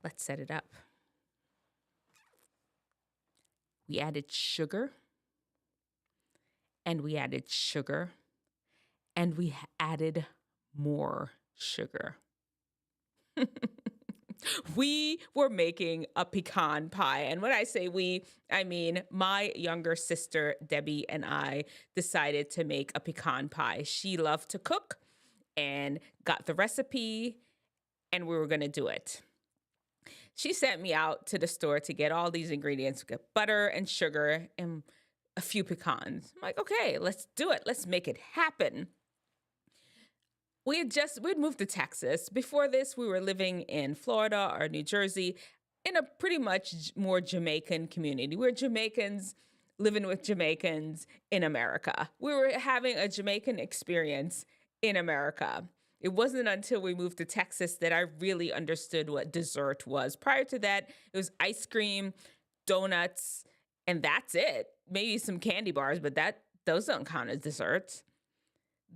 let's set it up. We added sugar, and we added sugar, and we added more sugar. We were making a pecan pie. And when I say we, I mean my younger sister, Debbie, and I decided to make a pecan pie. She loved to cook and got the recipe, and we were going to do it. She sent me out to the store to get all these ingredients. We got butter and sugar and a few pecans. I'm like, okay, let's do it. Let's make it happen. We'd moved to Texas. Before this, we were living in Florida or New Jersey in a pretty much more Jamaican community. We're Jamaicans living with Jamaicans in America. We were having a Jamaican experience in America. It wasn't until we moved to Texas that I really understood what dessert was. Prior to that, it was ice cream, donuts, and that's it. Maybe some candy bars, but those don't count as desserts.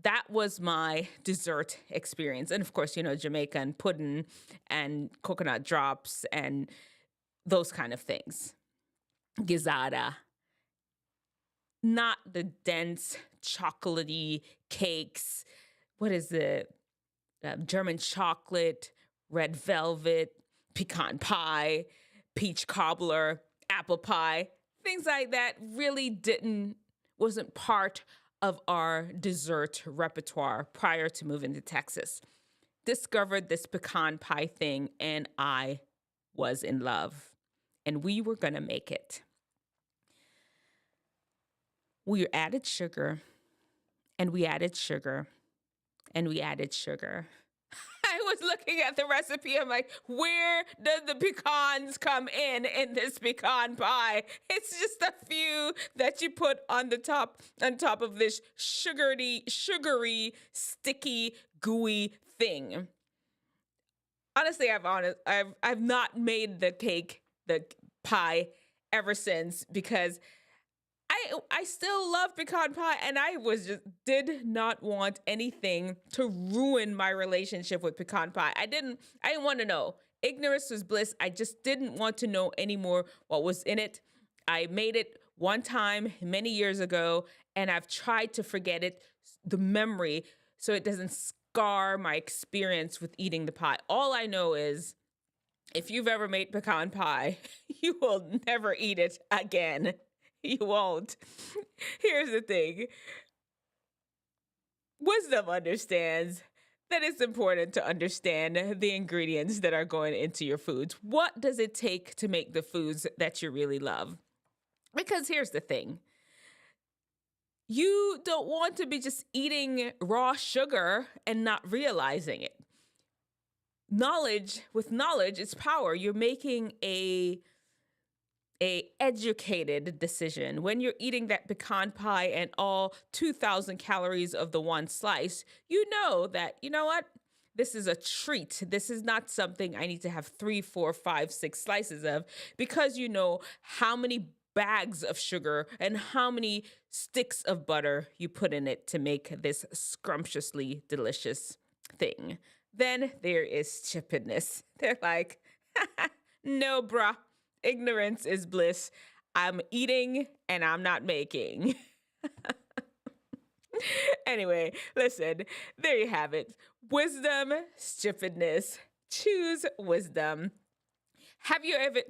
That was my dessert experience. And of course, Jamaican pudding and coconut drops and those kind of things. Gizzada. Not the dense, chocolatey cakes. What is it? German chocolate, red velvet, pecan pie, peach cobbler, apple pie. Things like that really wasn't part of our dessert repertoire prior to moving to Texas. Discovered this pecan pie thing, and I was in love. And we were going to make it. We added sugar, and we added sugar, and we added sugar. I was looking at the recipe. I'm like, where does the pecans come in this pecan pie? It's just a few that you put on top of this sugary, sticky, gooey thing. Honestly, I've not made the pie ever since because I still love pecan pie, and I did not want anything to ruin my relationship with pecan pie. I didn't want to know. Ignorance was bliss. I just didn't want to know anymore what was in it. I made it one time many years ago, and I've tried to forget the memory, so it doesn't scar my experience with eating the pie. All I know is if you've ever made pecan pie, you will never eat it again. You won't. Here's the thing. Wisdom understands that it's important to understand the ingredients that are going into your foods. What does it take to make the foods that you really love? Because here's the thing. You don't want to be just eating raw sugar and not realizing it. With knowledge is power. You're making a educated decision. When you're eating that pecan pie and all 2,000 calories of the one slice, you know that, you know what? This is a treat. This is not something I need to have 3, 4, 5, 6 slices of, because you know how many bags of sugar and how many sticks of butter you put in it to make this scrumptiously delicious thing. Then there is stupidness. They're like, no, bruh. Ignorance is bliss. I'm eating and I'm not making. Anyway, listen, there you have it. Wisdom, stupidness. Choose wisdom.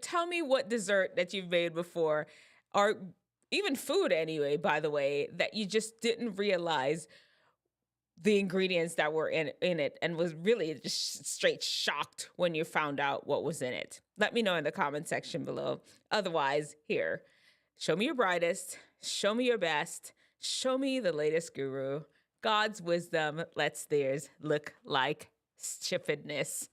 Tell me what dessert that you've made before, or even food anyway, by the way, that you just didn't realize the ingredients that were in it and was really just straight shocked when you found out what was in it. Let me know in the comment section below. Otherwise, here, show me your brightest, show me your best, show me the latest guru. God's wisdom lets theirs look like stupidness.